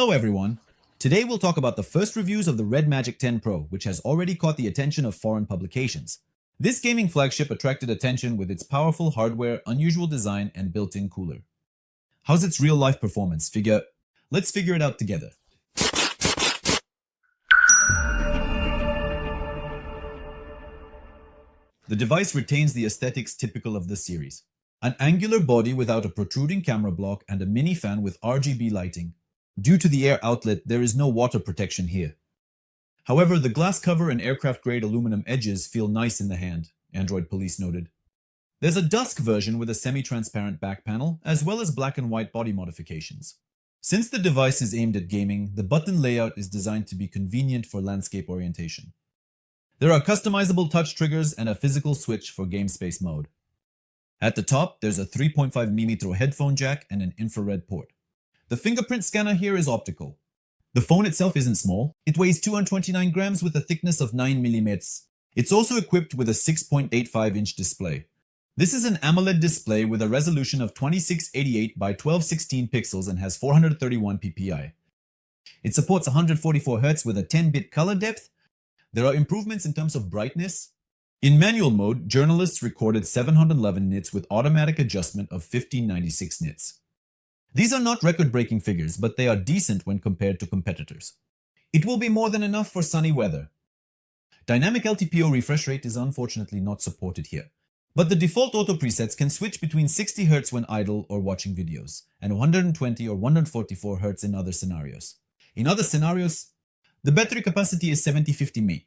Hello everyone. Today we'll talk about the first reviews of the Red Magic 10 Pro, which has already caught the attention of foreign publications. This gaming flagship attracted attention with its powerful hardware, unusual design, and built-in cooler. How's its real-life performance? Let's figure it out together. The device retains the aesthetics typical of the series. An angular body without a protruding camera block and a mini fan with RGB lighting. Due to the air outlet, there is no water protection here. However, the glass cover and aircraft-grade aluminum edges feel nice in the hand, Android Police noted. There's a dusk version with a semi-transparent back panel, as well as black and white body modifications. Since the device is aimed at gaming, the button layout is designed to be convenient for landscape orientation. There are customizable touch triggers and a physical switch for game space mode. At the top, there's a 3.5mm headphone jack and an infrared port. The fingerprint scanner here is optical. The phone itself isn't small. It weighs 229 grams with a thickness of 9mm. It's also equipped with a 6.85-inch display. This is an AMOLED display with a resolution of 2688 by 1216 pixels and has 431 ppi. It supports 144 Hz with a 10-bit color depth. There are improvements in terms of brightness. In manual mode, journalists recorded 711 nits with automatic adjustment of 1596 nits. These are not record-breaking figures, but they are decent when compared to competitors. It will be more than enough for sunny weather. Dynamic LTPO refresh rate is unfortunately not supported here, but the default auto presets can switch between 60 Hz when idle or watching videos, and 120 or 144 Hz in other scenarios. In other scenarios, the battery capacity is 7050 mAh.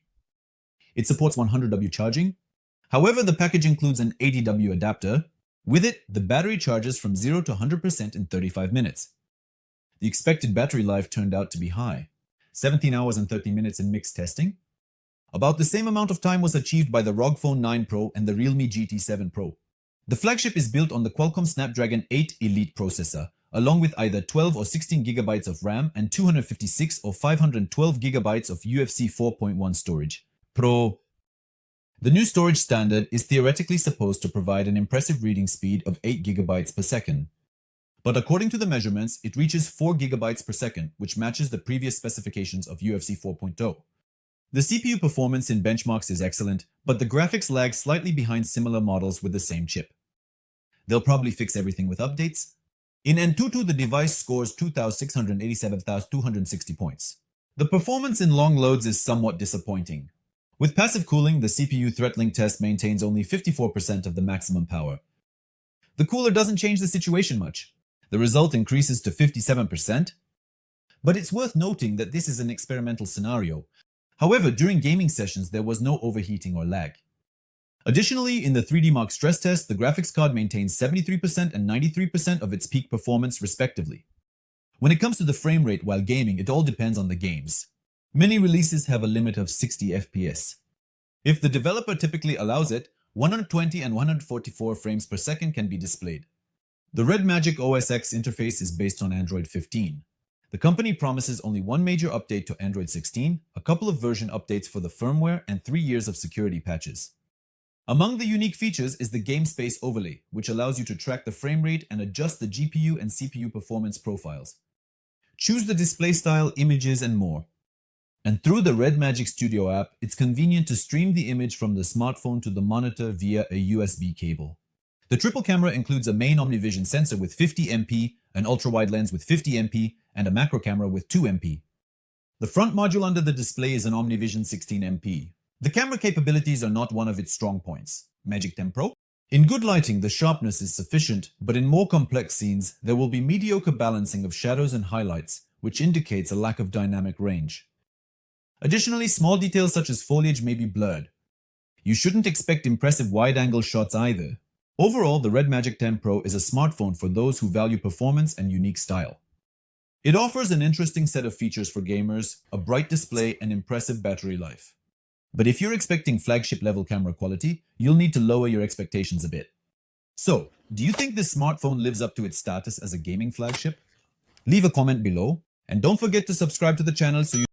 It supports 100W charging. However, the package includes an 80W adapter. With it, the battery charges from 0 to 100% in 35 minutes. The expected battery life turned out to be high, 17 hours and 30 minutes in mixed testing. About the same amount of time was achieved by the ROG Phone 9 Pro and the Realme GT7 Pro. The flagship is built on the Qualcomm Snapdragon 8 Elite processor, along with either 12 or 16 GB of RAM and 256 or 512 GB of UFC 4.1 storage. The new storage standard is theoretically supposed to provide an impressive reading speed of 8 GB per second. But according to the measurements, it reaches 4 GB per second, which matches the previous specifications of UFC 4.0. The CPU performance in benchmarks is excellent, but the graphics lag slightly behind similar models with the same chip. They'll probably fix everything with updates. In Antutu, the device scores 2,687,260 points. The performance in long loads is somewhat disappointing. With passive cooling, the CPU threat-link test maintains only 54% of the maximum power. The cooler doesn't change the situation much. The result increases to 57%. But it's worth noting that this is an experimental scenario. However, during gaming sessions, there was no overheating or lag. Additionally, in the 3D Mark stress test, the graphics card maintains 73% and 93% of its peak performance respectively. When it comes to the frame rate while gaming, it all depends on the games. Many releases have a limit of 60 FPS. If the developer typically allows it, 120 and 144 frames per second can be displayed. The Red Magic OS X interface is based on Android 15. The company promises only one major update to Android 16, a couple of version updates for the firmware, and 3 years of security patches. Among the unique features is the Game Space Overlay, which allows you to track the frame rate and adjust the GPU and CPU performance profiles. Choose the display style, images, and more. And through the Red Magic Studio app, it's convenient to stream the image from the smartphone to the monitor via a USB cable. The triple camera includes a main OmniVision sensor with 50MP, an ultra-wide lens with 50MP, and a macro camera with 2MP. The front module under the display is an OmniVision 16MP. The camera capabilities are not one of its strong points. Magic 10 Pro? In good lighting, the sharpness is sufficient, but in more complex scenes, there will be mediocre balancing of shadows and highlights, which indicates a lack of dynamic range. Additionally, small details such as foliage may be blurred. You shouldn't expect impressive wide-angle shots either. Overall, the Red Magic 10 Pro is a smartphone for those who value performance and unique style. It offers an interesting set of features for gamers, a bright display, and impressive battery life. But if you're expecting flagship-level camera quality, you'll need to lower your expectations a bit. So, do you think this smartphone lives up to its status as a gaming flagship? Leave a comment below, and don't forget to subscribe to the channel so you